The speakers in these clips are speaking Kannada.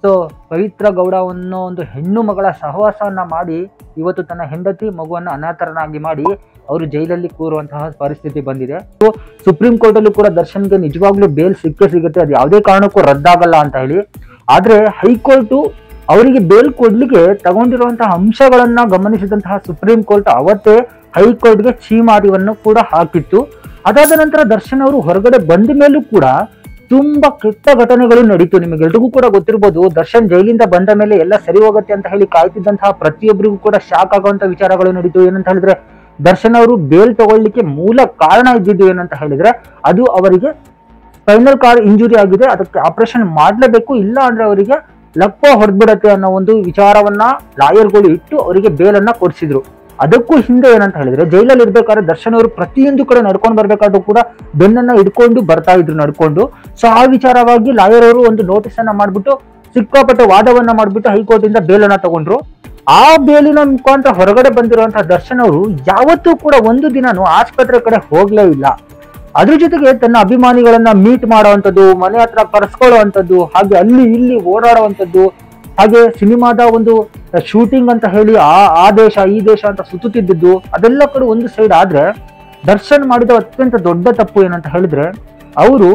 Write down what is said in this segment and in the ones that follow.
ಸೊ ಪವಿತ್ರ ಗೌಡ ಅನ್ನೋ ಒಂದು ಹೆಣ್ಣು ಮಗಳ ಸಹವಾಸವನ್ನ ಮಾಡಿ ಇವತ್ತು ತನ್ನ ಹೆಂಡತಿ ಮಗುವನ್ನು ಅನಾಥರನ್ನಾಗಿ ಮಾಡಿ ಅವರು ಜೈಲಲ್ಲಿ ಕೂರುವಂತಹ ಪರಿಸ್ಥಿತಿ ಬಂದಿದೆ. ಸೊ ಸುಪ್ರೀಂ ಕೋರ್ಟ್ ಅಲ್ಲೂ ಕೂಡ ದರ್ಶನ್ಗೆ ನಿಜವಾಗ್ಲೂ ಬೇಲ್ ಸಿಗುತ್ತೆ, ಅದು ಯಾವುದೇ ಕಾರಣಕ್ಕೂ ರದ್ದಾಗಲ್ಲ ಅಂತ ಹೇಳಿ. ಆದ್ರೆ ಹೈಕೋರ್ಟ್ ಅವರಿಗೆ ಬೇಲ್ ಕೊಡ್ಲಿಕ್ಕೆ ತಗೊಂಡಿರುವಂತಹ ಅಂಶಗಳನ್ನ ಗಮನಿಸಿದಂತಹ ಸುಪ್ರೀಂ ಕೋರ್ಟ್ ಅವತ್ತೇ ಹೈಕೋರ್ಟ್ಗೆ ಛೀಮಾರಿಯನ್ನು ಕೂಡ ಹಾಕಿತ್ತು. ಅದಾದ ನಂತರ ದರ್ಶನ್ ಅವರು ಹೊರಗಡೆ ಬಂದ ಮೇಲೂ ಕೂಡ ತುಂಬಾ ಕೆಟ್ಟ ಘಟನೆಗಳು ನಡೀತು. ನಿಮಗೆಲ್ರಿಗೂ ಕೂಡ ಗೊತ್ತಿರ್ಬೋದು, ದರ್ಶನ್ ಜೈಲಿಂದ ಬಂದ ಮೇಲೆ ಎಲ್ಲ ಸರಿ ಹೋಗುತ್ತೆ ಅಂತ ಹೇಳಿ ಕಾಯ್ತಿದ್ದಂತಹ ಪ್ರತಿಯೊಬ್ಬರಿಗೂ ಕೂಡ ಶಾಕ್ ಆಗುವಂತ ವಿಚಾರಗಳು ನಡೀತು. ಏನಂತ ಹೇಳಿದ್ರೆ, ದರ್ಶನ್ ಅವರು ಬೇಲ್ ತಗೊಳ್ಳಿಕ್ಕೆ ಮೂಲ ಕಾರಣ ಇದ್ದಿದ್ದು ಏನಂತ ಹೇಳಿದ್ರೆ, ಅದು ಅವರಿಗೆ ಸ್ಪೈನಲ್ ಕಾರ್ಡ್ ಇಂಜುರಿ ಆಗಿದೆ, ಅದಕ್ಕೆ ಆಪರೇಷನ್ ಮಾಡ್ಲೇಬೇಕು, ಇಲ್ಲ ಅಂದ್ರೆ ಅವರಿಗೆ ಲಕ್ವ ಹೊಡೆದ್ಬಿಡತ್ತೆ ಅನ್ನೋ ಒಂದು ವಿಚಾರವನ್ನ ಲಾಯರ್ಗಳು ಇಟ್ಟು ಅವರಿಗೆ ಬೇಲನ್ನ ಕೊಡಿಸಿದ್ರು. ಅದಕ್ಕೂ ಹಿಂದೆ ಏನಂತ ಹೇಳಿದ್ರೆ, ಜೈಲಲ್ಲಿ ಇರ್ಬೇಕಾದ್ರೆ ದರ್ಶನ್ ಅವರು ಪ್ರತಿಯೊಂದು ಕಡೆ ನಡ್ಕೊಂಡು ಬರ್ಬೇಕಾದ್ರೂ ಕೂಡ ಬೆನ್ನನ್ನ ಹಿಡ್ಕೊಂಡು ಬರ್ತಾ ಇದ್ರು ನಡ್ಕೊಂಡು. ಸೊ ಆ ವಿಚಾರವಾಗಿ ಲಾಯರ್ ಅವರು ಒಂದು ನೋಟಿಸ್ ಅನ್ನ ಮಾಡ್ಬಿಟ್ಟು ಸಿಕ್ಕಾಪಟ್ಟೆ ವಾದವನ್ನ ಮಾಡ್ಬಿಟ್ಟು ಹೈಕೋರ್ಟ್ ಇಂದ ಬೇಲನ್ನ ತಗೊಂಡ್ರು. ಆ ಬೇಲಿನ ಮುಖಾಂತರ ಹೊರಗಡೆ ಬಂದಿರುವಂತಹ ದರ್ಶನ್ ಅವರು ಯಾವತ್ತೂ ಕೂಡ ಒಂದು ದಿನಾನು ಆಸ್ಪತ್ರೆ ಕಡೆ ಹೋಗ್ಲೇ ಇಲ್ಲ. ಅದ್ರ ಜೊತೆಗೆ ತನ್ನ ಅಭಿಮಾನಿಗಳನ್ನ ಮೀಟ್ ಮಾಡುವಂಥದ್ದು, ಮನೆ ಹತ್ರ ಕರೆಸ್ಕೊಳ್ಳುವಂಥದ್ದು, ಹಾಗೆ ಅಲ್ಲಿ ಇಲ್ಲಿ ಓಡಾಡುವಂಥದ್ದು, ಹಾಗೆ ಸಿನಿಮಾದ ಒಂದು ಶೂಟಿಂಗ್ ಅಂತ ಹೇಳಿ ಆ ದೇಶ ಈ ದೇಶ ಅಂತ ಸುತ್ತುತ್ತಿದ್ದು, ಅದೆಲ್ಲ ಕಡೆ ಒಂದು ಸೈಡ್ ಆದ್ರೆ, ದರ್ಶನ್ ಮಾಡಿದ ಅತ್ಯಂತ ದೊಡ್ಡ ತಪ್ಪು ಏನಂತ ಹೇಳಿದ್ರೆ, ಅವರು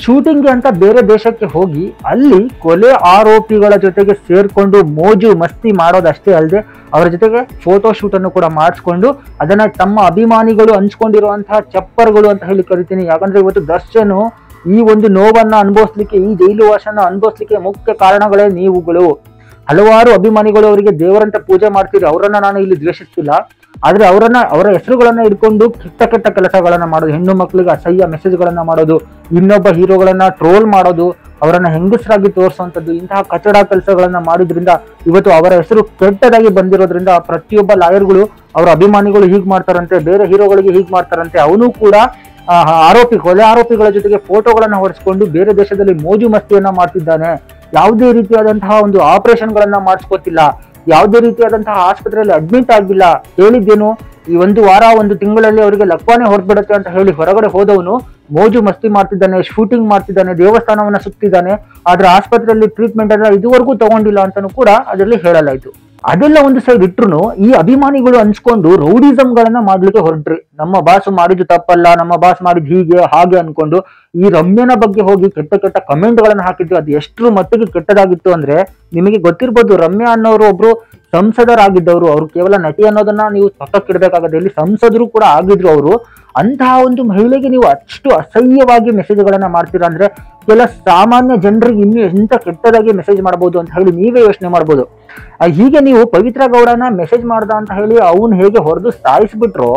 ಶೂಟಿಂಗ್ಗೆ ಅಂತ ಬೇರೆ ದೇಶಕ್ಕೆ ಹೋಗಿ ಅಲ್ಲಿ ಕೊಲೆ ಆರೋಪಿಗಳ ಜೊತೆಗೆ ಸೇರ್ಕೊಂಡು ಮೋಜು ಮಸ್ತಿ ಮಾಡೋದಷ್ಟೇ ಅಲ್ಲದೆ ಅವರ ಜೊತೆಗೆ ಫೋಟೋ ಶೂಟ್ ಅನ್ನು ಕೂಡ ಮಾಡಿಸ್ಕೊಂಡು ಅದನ್ನ ತಮ್ಮ ಅಭಿಮಾನಿಗಳು ಹಂಚ್ಕೊಂಡಿರುವಂತಹ ಚಪ್ಪರ್ಗಳು ಅಂತ ಹೇಳಿ ಕರಿತೀನಿ. ಯಾಕಂದ್ರೆ ಇವತ್ತು ದರ್ಶನ್ ಈ ಒಂದು ನೋವನ್ನ ಅನುಭವಿಸ್ಲಿಕ್ಕೆ, ಈ ಜೈಲು ವಾಸನ ಅನುಭವಿಸ್ಲಿಕ್ಕೆ ಮುಖ್ಯ ಕಾರಣಗಳೇ ನೀವುಗಳು. ಹಲವಾರು ಅಭಿಮಾನಿಗಳು ಅವರಿಗೆ ದೇವರಂತೆ ಪೂಜೆ ಮಾಡ್ತೀರಿ, ಅವರನ್ನ ನಾನು ಇಲ್ಲಿ ದ್ವೇಷಿಸ್ತಿಲ್ಲ. ಆದ್ರೆ ಅವರ ಹೆಸರುಗಳನ್ನ ಇಟ್ಕೊಂಡು ಕೆಟ್ಟ ಕೆಲಸಗಳನ್ನ ಮಾಡೋದು, ಹೆಣ್ಣು ಮಕ್ಕಳಿಗೆ ಅಸಹ್ಯ ಮೆಸೇಜ್ಗಳನ್ನ ಮಾಡೋದು, ಇನ್ನೊಬ್ಬ ಹೀರೋಗಳನ್ನ ಟ್ರೋಲ್ ಮಾಡೋದು, ಅವರನ್ನ ಹೆಂಗಸರಾಗಿ ತೋರಿಸುವಂಥದ್ದು, ಇಂತಹ ಕಚಡ ಕೆಲಸಗಳನ್ನ ಮಾಡಿದ್ರಿಂದ ಇವತ್ತು ಅವರ ಹೆಸರು ಕೆಟ್ಟದಾಗಿ ಬಂದಿರೋದ್ರಿಂದ ಪ್ರತಿಯೊಬ್ಬ ಲಾಯರ್ಗಳು ಅವರ ಅಭಿಮಾನಿಗಳು ಹೀಗ್ ಮಾಡ್ತಾರಂತೆ, ಬೇರೆ ಹೀರೋಗಳಿಗೆ ಹೀಗ್ ಮಾಡ್ತಾರಂತೆ, ಅವನು ಕೂಡ ಕೊಲೆ ಆರೋಪಿಗಳ ಜೊತೆಗೆ ಫೋಟೋಗಳನ್ನ ಹೊರಿಸ್ಕೊಂಡು ಬೇರೆ ದೇಶದಲ್ಲಿ ಮೋಜು ಮಸ್ತಿಯನ್ನ ಮಾಡ್ತಿದ್ದಾನೆ, ಯಾವುದೇ ರೀತಿಯಾದಂತಹ ಒಂದು ಆಪರೇಷನ್ ಗಳನ್ನ ಮಾಡಿಸ್ಕೋತಿಲ್ಲ, ಯಾವುದೇ ರೀತಿಯಾದಂತಹ ಆಸ್ಪತ್ರೆಯಲ್ಲಿ ಅಡ್ಮಿಟ್ ಆಗಿಲ್ಲ. ಹೇಳಿದ್ದೇನು, ಈ ಒಂದು ವಾರ ಒಂದು ತಿಂಗಳಲ್ಲಿ ಅವರಿಗೆ ಲಕ್ವಾನೆ ಹೊರಬಿಡುತ್ತೆ ಅಂತ ಹೇಳಿ ಹೊರಗಡೆ ಹೋದವನು ಮೋಜು ಮಸ್ತಿ ಮಾಡ್ತಿದ್ದಾನೆ, ಶೂಟಿಂಗ್ ಮಾಡ್ತಿದ್ದಾನೆ, ದೇವಸ್ಥಾನವನ್ನ ಸುತ್ತಿದ್ದಾನೆ. ಆದ್ರೆ ಆಸ್ಪತ್ರೆಯಲ್ಲಿ ಟ್ರೀಟ್ಮೆಂಟ್ ಎಲ್ಲ ಇದುವರೆಗೂ ತಗೊಂಡಿಲ್ಲ ಅಂತಾನು ಕೂಡ ಅದರಲ್ಲಿ ಹೇಳಲಾಯ್ತು. ಅದೆಲ್ಲ ಒಂದು ಸೈಡ್ ಇಟ್ರು ಈ ಅಭಿಮಾನಿಗಳು ಹಂಚ್ಕೊಂಡು ರೌಡಿಸಮ್ ಗಳನ್ನ ಮಾಡ್ಲಿಕ್ಕೆ ಹೊರಟ್ರಿ. ನಮ್ಮ ಬಾಸ್ ಮಾಡಿದ್ದು ತಪ್ಪಲ್ಲ, ನಮ್ಮ ಬಾಸ್ ಮಾಡಿದ್ ಹೀಗೆ ಹಾಗೆ ಅನ್ಕೊಂಡು ಈ ರಮ್ಯನ ಬಗ್ಗೆ ಹೋಗಿ ಕೆಟ್ಟ ಕಮೆಂಟ್ ಗಳನ್ನ ಹಾಕಿದ್ರು. ಅದು ಎಷ್ಟರ ಮಟ್ಟಿಗೆ ಕೆಟ್ಟದಾಗಿತ್ತು ಅಂದ್ರೆ, ನಿಮಗೆ ಗೊತ್ತಿರ್ಬೋದು, ರಮ್ಯಾ ಅನ್ನೋರು ಒಬ್ರು ಸಂಸದರಾಗಿದ್ದವರು, ಅವರು ಕೇವಲ ನಟಿ ಅನ್ನೋದನ್ನ ನೀವು ಪಕ್ಕಕ್ಕಿಡ್ಬೇಕಾಗತ್ತೆ, ಇಲ್ಲಿ ಸಂಸದರು ಕೂಡ ಆಗಿದ್ರು ಅವರು. ಅಂತಹ ಒಂದು ಮಹಿಳೆಗೆ ನೀವು ಅಷ್ಟು ಅಸಹ್ಯವಾಗಿ ಮೆಸೇಜ್ಗಳನ್ನ ಮಾಡ್ತೀರಾ ಅಂದ್ರೆ, ಕೆಲ ಸಾಮಾನ್ಯ ಜನರಿಗೆ ಇನ್ನು ಎಂತ ಕೆಟ್ಟದಾಗಿ ಮೆಸೇಜ್ ಮಾಡಬಹುದು ಅಂತ ಹೇಳಿ ನೀವೇ ಯೋಚನೆ ಮಾಡ್ಬೋದು. ಹೀಗೆ ನೀವು ಪವಿತ್ರ ಗೌಡನ ಮೆಸೇಜ್ ಮಾಡ್ದ ಅಂತ ಹೇಳಿ ಅವನು ಹೇಗೆ ಹೊಡೆದು ಸಾಯಿಸ್ಬಿಟ್ರೋ,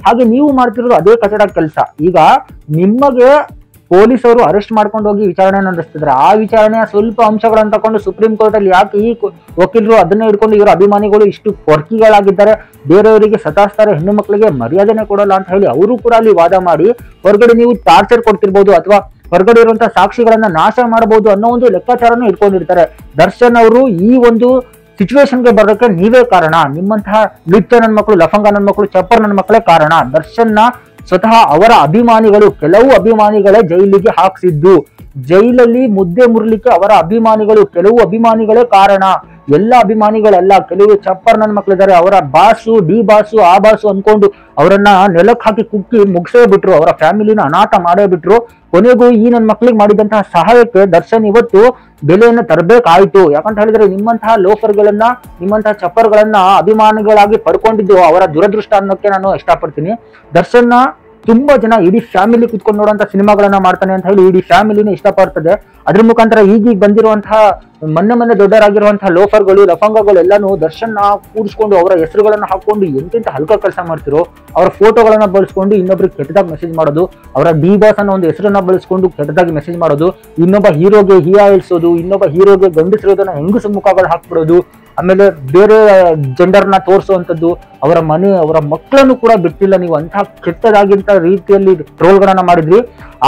ಹಾಗೆ ನೀವು ಮಾಡ್ತಿರೋದು ಅದೇ ಕಚಡ ಕೆಲಸ. ಈಗ ನಿಮಗೆ ಪೊಲೀಸರು ಅರೆಸ್ಟ್ ಮಾಡ್ಕೊಂಡು ಹೋಗಿ ವಿಚಾರಣೆ ನಡೆಸ್ತಿದ್ರೆ, ಆ ವಿಚಾರಣೆಯ ಸ್ವಲ್ಪ ಅಂಶಗಳನ್ನು ತಕೊಂಡು ಸುಪ್ರೀಂ ಕೋರ್ಟ್ ಅಲ್ಲಿ ಯಾಕೆ ಈ ವಕೀಲರು ಅದನ್ನೇ ಹಿಡ್ಕೊಂಡು ಇವರ ಅಭಿಮಾನಿಗಳು ಇಷ್ಟು ಕೊರ್ಕಿಗಳಾಗಿದ್ದಾರೆ, ಬೇರೆಯವರಿಗೆ ಸತಾಯಿಸ್ತಾರೆ, ಹೆಣ್ಣು ಮಕ್ಕಳಿಗೆ ಮರ್ಯಾದೆನೆ ಕೊಡಲ್ಲ ಅಂತ ಹೇಳಿ ಅವರು ಕೂಡ ಅಲ್ಲಿ ವಾದ ಮಾಡಿ ಹೊರಗಡೆ ನೀವು ಟಾರ್ಚರ್ ಕೊಡ್ತಿರ್ಬೋದು ಅಥವಾ ಹೊರಗಡೆ ಇರುವಂತಹ ಸಾಕ್ಷಿಗಳನ್ನ ನಾಶ ಮಾಡಬಹುದು ಅನ್ನೋ ಒಂದು ಲೆಕ್ಕಾಚಾರನ ಇಟ್ಕೊಂಡಿರ್ತಾರೆ. ದರ್ಶನ್ ಅವರು ಈ ಒಂದು ಸಿಚುವೇಶನ್ಗೆ ಬರೋಕ್ಕೆ ನೀವೇ ಕಾರಣ, ನಿಮ್ಮಂತಹ ಲಿಪ್ತ ನನ್ನ ಮಕ್ಕಳು, ಲಫಂಗ ನನ್ನ ಮಕ್ಕಳು, ಚಪ್ಪರ್ ನನ್ನ ಮಕ್ಕಳೇ ಕಾರಣ. ದರ್ಶನ್ನ ಸ್ವತಃ ಅವರ ಅಭಿಮಾನಿಗಳು, ಕೆಲವು ಅಭಿಮಾನಿಗಳೇ ಜೈಲಿಗೆ ಹಾಕ್ಸಿದ್ದು, ಜೈಲಲ್ಲಿ ಮುದ್ದೆ ಮುರ್ಲಿಕ್ಕೆ ಅವರ ಅಭಿಮಾನಿಗಳು, ಕೆಲವು ಅಭಿಮಾನಿಗಳೇ ಕಾರಣ. ಎಲ್ಲ ಅಭಿಮಾನಿಗಳಲ್ಲ, ಕೆಲವು ಚಪ್ಪರ್ ನನ್ನ ಮಕ್ಕಳಿದ್ದಾರೆ, ಅವರ ಬಾಸು, ಡಿ ಬಾಸು, ಆ ಬಾಸು ಅನ್ಕೊಂಡು ಅವರನ್ನ ನೆಲಕ್ಕೆ ಹಾಕಿ ಕುಕ್ಕಿ ಮುಗಿಸೇ ಬಿಟ್ರು, ಅವರ ಫ್ಯಾಮಿಲಿನ ಅನಾಥ ಮಾಡೇ ಬಿಟ್ರು. ಕೊನೆಗೂ ಈ ನನ್ನ ಮಕ್ಕಳಿಗೆ ಮಾಡಿದಂತಹ ಸಹಾಯಕ್ಕೆ ದರ್ಶನ್ ಇವತ್ತು ಬೆಲೆಯನ್ನು ತರಬೇಕಾಯ್ತು. ಯಾಕಂತ ಹೇಳಿದ್ರೆ, ನಿಮ್ಮಂತಹ ಲೋಫರ್ಗಳನ್ನ, ನಿಮ್ಮಂತಹ ಚಪ್ಪರ್ಗಳನ್ನ ಅಭಿಮಾನಿಗಳಾಗಿ ಪಡ್ಕೊಂಡಿದ್ದು ಅವರ ದುರದೃಷ್ಟ ಅನ್ನೋಕೆ ನಾನು ಇಷ್ಟಪಡ್ತೀನಿ. ದರ್ಶನ್ನ ತುಂಬಾ ಜನ ಇಡೀ ಫ್ಯಾಮಿಲಿ ಕುತ್ಕೊಂಡು ನೋಡುವಂತ ಸಿನಿಮಾಗಳನ್ನ ಮಾಡ್ತಾನೆ ಅಂತ ಹೇಳಿ ಇಡೀ ಫ್ಯಾಮಿಲಿನೇ ಇಷ್ಟಪಡ್ತದೆ. ಅದ್ರ ಮುಖಾಂತರ ಈಗೀಗ ಬಂದಿರುವಂತಹ ಮೊನ್ನೆ ದೊಡ್ಡರಾಗಿರುವಂತಹ ಲೋಫರ್ಗಳು, ಲಫಂಗಗಳು ಎಲ್ಲಾನು ದರ್ಶನ್ ಕೂಡಿಸ್ಕೊಂಡು ಅವರ ಹೆಸರುಗಳನ್ನ ಹಾಕೊಂಡು ಎಂತೆಂತ ಹಲ್ಕ ಕೆಲಸ ಮಾಡ್ತಿರೋ, ಅವರ ಫೋಟೋಗಳನ್ನ ಬಳಸ್ಕೊಂಡು ಇನ್ನೊಬ್ರಿಗೆ ಕೆಟ್ಟದಾಗಿ ಮೆಸೇಜ್ ಮಾಡೋದು, ಅವರ ಡಿ ಬಾಸ್ ಅನ್ನೋ ಒಂದು ಹೆಸರನ್ನ ಬಳಸ್ಕೊಂಡು ಕೆಟ್ಟದಾಗಿ ಮೆಸೇಜ್ ಮಾಡೋದು, ಇನ್ನೊಬ್ಬ ಹೀರೋಗೆ ಹಿಯಾ ಇಳಿಸೋದು, ಇನ್ನೊಬ್ಬ ಹೀರೋಗೆ ಗಂಡಸಿರೋದನ್ನ ಹೆಂಗಸು ಮುಖಗಳು ಹಾಕ್ಬಿಡೋದು, ಆಮೇಲೆ ಬೇರೆ ಜೆಂಡರ್ನ ತೋರಿಸುವಂಥದ್ದು, ಅವರ ಮಕ್ಕಳನ್ನು ಕೂಡ ಬಿಟ್ಟಿಲ್ಲ ನೀವು. ಅಂತಹ ಕೆಟ್ಟದಾಗಿಂತ ರೀತಿಯಲ್ಲಿ ಟ್ರೋಲ್ಗಳನ್ನ ಮಾಡಿದ್ರಿ.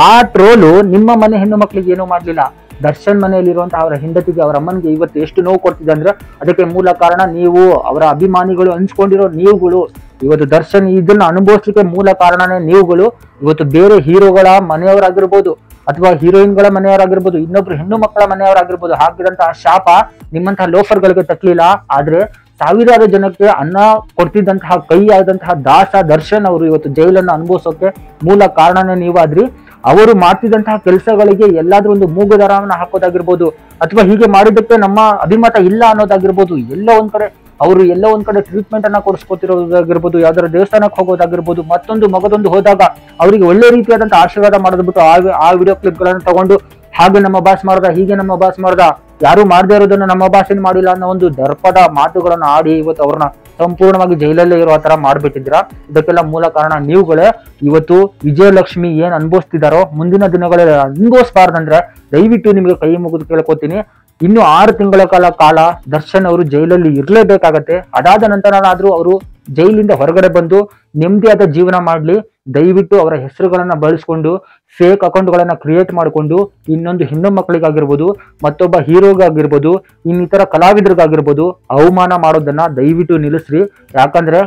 ಆ ಟ್ರೋಲು ನಿಮ್ಮ ಮನೆ ಹೆಣ್ಣು ಮಕ್ಕಳಿಗೆ ಏನೂ ಮಾಡ್ಲಿಲ್ಲ. ದರ್ಶನ್ ಮನೆಯಲ್ಲಿರುವಂತಹ ಅವರ ಹೆಂಡತಿಗೆ, ಅವರ ಅಮ್ಮನಿಗೆ ಇವತ್ತು ಎಷ್ಟು ನೋವು ಕೊಡ್ತಿದೆ ಅಂದ್ರೆ ಅದಕ್ಕೆ ಮೂಲ ಕಾರಣ ನೀವು, ಅವರ ಅಭಿಮಾನಿಗಳು ಹಂಚ್ಕೊಂಡಿರೋ ನೀವುಗಳು. ಇವತ್ತು ದರ್ಶನ್ ಇದನ್ನ ಅನುಭವಿಸ್ಲಿಕ್ಕೆ ಮೂಲ ಕಾರಣನೇ ನೀವುಗಳು. ಇವತ್ತು ಬೇರೆ ಹೀರೋಗಳ ಮನೆಯವರಾಗಿರ್ಬೋದು ಅಥವಾ ಹೀರೋಯಿನ್ಗಳ ಮನೆಯವರಾಗಿರ್ಬೋದು, ಇನ್ನೊಬ್ರು ಹೆಣ್ಣು ಮಕ್ಕಳ ಮನೆಯವರಾಗಿರ್ಬೋದು ಹಾಕಿದಂತಹ ಶಾಪ ನಿಮ್ಮಂತಹ ಲೋಫರ್ಗಳಿಗೆ ತಕ್ಕಲಿಲ್ಲ. ಆದ್ರೆ ಸಾವಿರಾರು ಜನಕ್ಕೆ ಅನ್ನ ಕೊಡ್ತಿದ್ದಂತಹ ಕೈ ಆದಂತಹ ದಾಸ ದರ್ಶನ್ ಅವರು ಇವತ್ತು ಜೈಲನ್ನು ಅನುಭವಿಸೋಕೆ ಮೂಲ ಕಾರಣನೇ ನೀವಾದ್ರಿ. ಅವರು ಮಾಡ್ತಿದ್ದಂತಹ ಕೆಲಸಗಳಿಗೆ ಎಲ್ಲಾದ್ರೂ ಒಂದು ಮೂಗುದಾರವನ್ನ ಹಾಕೋದಾಗಿರ್ಬೋದು, ಅಥವಾ ಹೀಗೆ ಮಾಡಿದ್ದಕ್ಕೆ ನಮ್ಮ ಅಭಿಮತ ಇಲ್ಲ ಅನ್ನೋದಾಗಿರ್ಬೋದು, ಎಲ್ಲೋ ಒಂದ್ ಕಡೆ ಟ್ರೀಟ್ಮೆಂಟ್ ಅನ್ನ ಕೊಡಿಸ್ಕೊತಿರೋದಾಗಿರ್ಬೋದು, ಯಾವ್ದಾದ್ರು ದೇವಸ್ಥಾನಕ್ಕೆ ಹೋಗೋದಾಗಿರ್ಬೋದು, ಮತ್ತೊಂದು ಮಗದೊಂದು ಹೋದಾಗ ಅವರಿಗೆ ಒಳ್ಳೆ ರೀತಿಯಾದಂತಹ ಆಶೀರ್ವಾದ ಮಾಡೋದ್ಬಿಟ್ಟು ಆ ವಿಡಿಯೋ ಕ್ಲಿಪ್ ಗಳನ್ನ ತಗೊಂಡು ಹಾಗೆ ನಮ್ಮ ಬಾಸ್ ಮಾಡ್ದ, ಹೀಗೆ ನಮ್ಮ ಬಾಸ್ ಮಾಡ್ದ, ಯಾರು ಮಾಡದೇ ಇರೋದನ್ನ ನಮ್ಮ ಬಾಸೇನ್ ಮಾಡಿಲ್ಲ ಅನ್ನೋ ಒಂದು ದರ್ಪದ ಮಾತುಗಳನ್ನ ಆಡಿ ಇವತ್ತು ಅವ್ರನ್ನ ಸಂಪೂರ್ಣವಾಗಿ ಜೈಲಲ್ಲೇ ಇರೋ ತರ ಮಾಡ್ಬಿಟ್ಟಿದ್ದೀರಾ. ಇದಕ್ಕೆಲ್ಲ ಮೂಲ ಕಾರಣ ನೀವುಗಳೇ. ಇವತ್ತು ವಿಜಯಲಕ್ಷ್ಮಿ ಏನ್ ಅನುಭವಿಸ್ತಿದಾರೋ ಮುಂದಿನ ದಿನಗಳಲ್ಲಿ ಅನುಭವಿಸಬಾರ್ದಂದ್ರೆ ದಯವಿಟ್ಟು ನಿಮಗೆ ಕೈ ಮುಗಿದು ಕೇಳ್ಕೊತೀನಿ, ಇನ್ನು 6 ತಿಂಗಳ ಕಾಲ ದರ್ಶನ್ ಅವರು ಜೈಲಲ್ಲಿ ಇರ್ಲೇಬೇಕಾಗತ್ತೆ. ಅದಾದ ನಂತರನಾದ್ರೂ ಅವರು ಜೈಲಿಂದ ಹೊರಗಡೆ ಬಂದು ನೆಮ್ಮದಿಯಾದ ಜೀವನ ಮಾಡ್ಲಿ. ದಯವಿಟ್ಟು ಅವರ ಹೆಸರುಗಳನ್ನ ಬಳಸ್ಕೊಂಡು ಫೇಕ್ ಅಕೌಂಟ್ಗಳನ್ನ ಕ್ರಿಯೇಟ್ ಮಾಡಿಕೊಂಡು ಇನ್ನೊಂದು ಹೆಣ್ಣು ಮಕ್ಕಳಿಗಾಗಿರ್ಬೋದು, ಮತ್ತೊಬ್ಬ ಹೀರೋಗಾಗಿರ್ಬೋದು, ಇನ್ನಿತರ ಕಲಾವಿದರಿಗಾಗಿರ್ಬೋದು ಅವಮಾನ ಮಾಡೋದನ್ನ ದಯವಿಟ್ಟು ನಿಲ್ಲಿಸ್ರಿ. ಯಾಕಂದ್ರೆ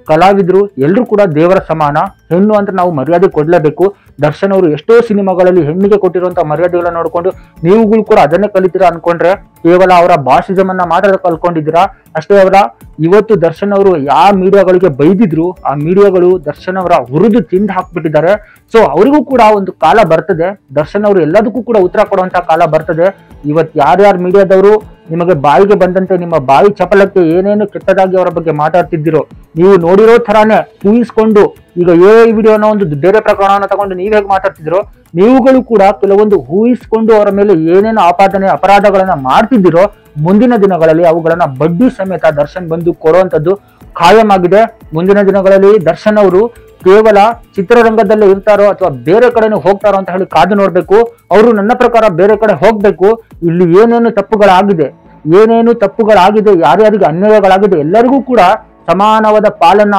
ಕಲಾವಿದ್ರು ಎಲ್ರು ಕೂಡ ದೇವರ ಸಮಾನ. ಹೆಣ್ಣು ಅಂತ ನಾವು ಮರ್ಯಾದೆ ಕೊಡ್ಲೇಬೇಕು. ದರ್ಶನ್ ಅವರು ಎಷ್ಟೋ ಸಿನಿಮಾಗಳಲ್ಲಿ ಹೆಣ್ಣಿಗೆ ಕೊಟ್ಟಿರುವಂತ ಮರ್ಯಾದೆಗಳನ್ನ ನೋಡ್ಕೊಂಡು ನೀವುಗಳು ಕೂಡ ಅದನ್ನೇ ಕಲಿತೀರಾ ಅನ್ಕೊಂಡ್ರೆ ಕೇವಲ ಅವರ ಭಾಷಿಸಮ್ ಅನ್ನ ಮಾತ್ರ ಕಲ್ಕೊಂಡಿದ್ದೀರಾ ಅಷ್ಟೇ. ಇವತ್ತು ದರ್ಶನ್ ಅವರು ಯಾವ ಮೀಡಿಯಾಗಳಿಗೆ ಬೈದಿದ್ರು ಆ ಮೀಡಿಯಾಗಳು ದರ್ಶನ್ ಅವರ ಹುರಿದು ತಿಂದು ಹಾಕ್ಬಿಟ್ಟಿದ್ದಾರೆ. ಸೊ ಅವರಿಗೂ ಕೂಡ ಒಂದು ಕಾಲ ಬರ್ತದೆ, ದರ್ಶನ್ ಅವರು ಎಲ್ಲದಕ್ಕೂ ಕೂಡ ಉತ್ತರ ಕೊಡುವಂತ ಕಾಲ ಬರ್ತದೆ. ಇವತ್ತು ಯಾರ್ಯಾರು ಮೀಡಿಯಾದವರು ನಿಮಗೆ ಬಾಯಿಗೆ ಬಂದಂತೆ ನಿಮ್ಮ ಬಾಯಿ ಚಪಲಕ್ಕೆ ಏನೇನು ಕೆಟ್ಟದಾಗಿ ಅವರ ಬಗ್ಗೆ ಮಾತಾಡ್ತಿದ್ದೀರೋ ನೀವು ನೋಡಿರೋ ತರಾನೇ ಊಹಿಸ್ಕೊಂಡು ಈಗ ವಿಡಿಯೋನ ಒಂದು ಬೇರೆ ಪ್ರಕರಣವನ್ನ ತಗೊಂಡು ನೀವ್ ಹೇಗೆ ಮಾತಾಡ್ತಿದ್ದೀರೋ ನೀವುಗಳು ಕೂಡ ಕೆಲವೊಂದು ಊಹಿಸ್ಕೊಂಡು ಅವರ ಮೇಲೆ ಏನೇನು ಅಪರಾಧಗಳನ್ನ ಮಾಡ್ತಿದ್ದೀರೋ ಮುಂದಿನ ದಿನಗಳಲ್ಲಿ ಅವುಗಳನ್ನ ಬಡ್ಡಿ ಸಮೇತ ದರ್ಶನ್ ಬಂದು ಕೊಡುವಂತದ್ದು ಖಾಯಮಾಗಿದೆ. ಮುಂದಿನ ದಿನಗಳಲ್ಲಿ ದರ್ಶನ್ ಅವರು ಕೇವಲ ಚಿತ್ರರಂಗದಲ್ಲೇ ಇರ್ತಾರೋ ಅಥವಾ ಬೇರೆ ಕಡೆನೂ ಹೋಗ್ತಾರೋ ಅಂತ ಹೇಳಿ ಕಾದು ನೋಡ್ಬೇಕು. ಅವರು ನನ್ನ ಪ್ರಕಾರ ಬೇರೆ ಕಡೆ ಹೋಗ್ಬೇಕು. ಇಲ್ಲಿ ಏನೇನು ತಪ್ಪುಗಳಾಗಿದೆ, ಯಾರ್ಯಾರಿಗೆ ಅನ್ಯಾಯಗಳಾಗಿದೆ ಎಲ್ಲರಿಗೂ ಕೂಡ ಸಮಾನವಾದ ಪಾಲನ್ನ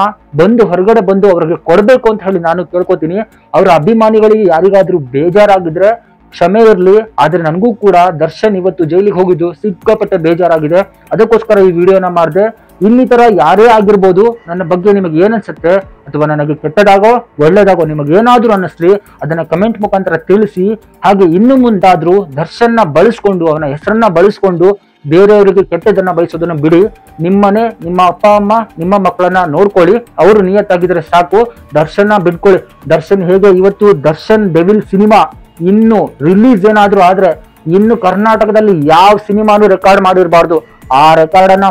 ಹೊರಗಡೆ ಬಂದು ಅವ್ರಿಗೆ ಕೊಡ್ಬೇಕು ಅಂತ ಹೇಳಿ ನಾನು ಕೇಳ್ಕೊತೀನಿ. ಅವರ ಅಭಿಮಾನಿಗಳಿಗೆ ಯಾರಿಗಾದ್ರೂ ಬೇಜಾರಾಗಿದ್ರೆ ಕ್ಷಮೆ ಇರ್ಲಿ. ಆದ್ರೆ ನನಗೂ ಕೂಡ ದರ್ಶನ್ ಇವತ್ತು ಜೈಲಿಗೆ ಹೋಗಿದ್ದು ಸಿಕ್ಕಾಪಟ್ಟೆ ಬೇಜಾರಾಗಿದೆ. ಅದಕ್ಕೋಸ್ಕರ ಈ ವಿಡಿಯೋನ ಮಾಡಿದೆ. ಇನ್ನಿತರ ಯಾರೇ ಆಗಿರ್ಬೋದು, ನನ್ನ ಬಗ್ಗೆ ನಿಮಗೆ ಏನನ್ಸುತ್ತೆ ಅಥವಾ ನನಗೆ ಕೆಟ್ಟದಾಗೋ ಒಳ್ಳೇದಾಗೋ ನಿಮಗೆ ಏನಾದ್ರೂ ಅನ್ನಿಸ್ಲಿ ಅದನ್ನ ಕಮೆಂಟ್ ಮುಖಾಂತರ ತಿಳಿಸಿ. ಹಾಗೆ ಇನ್ನು ಮುಂದಾದ್ರೂ ದರ್ಶನ್ನ ಬಳಸ್ಕೊಂಡು ಅವನ ಹೆಸರನ್ನ ಬಳಸ್ಕೊಂಡು ಬೇರೆಯವರಿಗೆ ಕೆಟ್ಟದನ್ನ ಬಯಸೋದನ್ನ ಬಿಡಿ. ನಿಮ್ಮನೆ, ನಿಮ್ಮ ಅಪ್ಪ ಅಮ್ಮ, ನಿಮ್ಮ ಮಕ್ಕಳನ್ನ ನೋಡ್ಕೊಳ್ಳಿ. ಅವರು ನಿಯತ್ತಾಗಿದ್ರೆ ಸಾಕು. ದರ್ಶನ್ನ ಬಿಟ್ಕೊಳ್ಳಿ. ದರ್ಶನ್ ಹೇಗೆ ಇವತ್ತು ದರ್ಶನ್ ಡೆವಿಲ್ ಸಿನಿಮಾ ಇನ್ನು ರಿಲೀಸ್ ಏನಾದ್ರೂ ಆದ್ರೆ ಇನ್ನು ಕರ್ನಾಟಕದಲ್ಲಿ ಯಾವ ಸಿನಿಮಾನು ರೆಕಾರ್ಡ್ ಮಾಡಿರಬಾರ್ದು. ಆ ರೆಕಾರ್ಡ್ ಅನ್ನ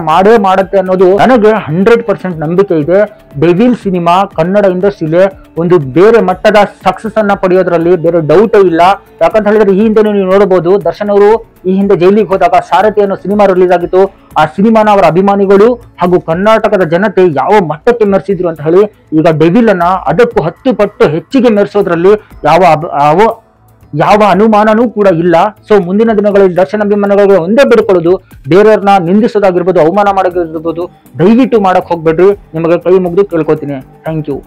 ಮಾಡುತ್ತೆ ಅನ್ನೋದು ನನಗೆ 100% ನಂಬಿಕೆ ಇದೆ. ಡೆವಿಲ್ ಸಿನಿಮಾ ಕನ್ನಡ ಇಂಡಸ್ಟ್ರಿಲಿ ಒಂದು ಬೇರೆ ಮಟ್ಟದ ಸಕ್ಸಸ್ ಅನ್ನ ಪಡೆಯೋದ್ರಲ್ಲಿ ಬೇರೆ ಡೌಟೇ ಇಲ್ಲ. ಯಾಕಂತ ಹೇಳಿದ್ರೆ ಈ ಹಿಂದೆ ನೀವು ನೋಡಬಹುದು, ದರ್ಶನ್ ಅವರು ಈ ಹಿಂದೆ ಜೈಲಿಗೆ ಹೋದಾಗ ಸಾರಥಿ ಅನ್ನೋ ಸಿನಿಮಾ ರಿಲೀಸ್ ಆಗಿತ್ತು. ಆ ಸಿನಿಮಾನ ಅವರ ಅಭಿಮಾನಿಗಳು ಹಾಗೂ ಕರ್ನಾಟಕದ ಜನತೆ ಯಾವ ಮಟ್ಟಕ್ಕೆ ಮೆರೆಸಿದ್ರು ಅಂತ ಹೇಳಿ ಈಗ ಡೆವಿಲ್ ಅನ್ನ ಅದಕ್ಕೂ 10 ಪಟ್ಟು ಹೆಚ್ಚಿಗೆ ಮೆರೆಸೋದ್ರಲ್ಲಿ ಯಾವ ಅನುಮಾನನೂ ಕೂಡ ಇಲ್ಲ. ಸೊ ಮುಂದಿನ ದಿನಗಳಲ್ಲಿ ದರ್ಶನ್ ಅಭಿಮಾನಿಗಳಿಗೆ ಒಂದೇ ಬಿಡ್ಕೊಳ್ಳೋದು, ಬೇರೆಯವ್ರನ್ನ ನಿಂದಿಸೋದಾಗಿರ್ಬೋದು, ಅವಮಾನ ಮಾಡೋದಾಗಿರ್ಬೋದು ದಯವಿಟ್ಟು ಮಾಡಕ್ ಹೋಗ್ಬೇಡ್ರಿ. ನಿಮಗೆ ಕೈ ಮುಗಿದು ಕೇಳ್ಕೊತೀನಿ. Thank you.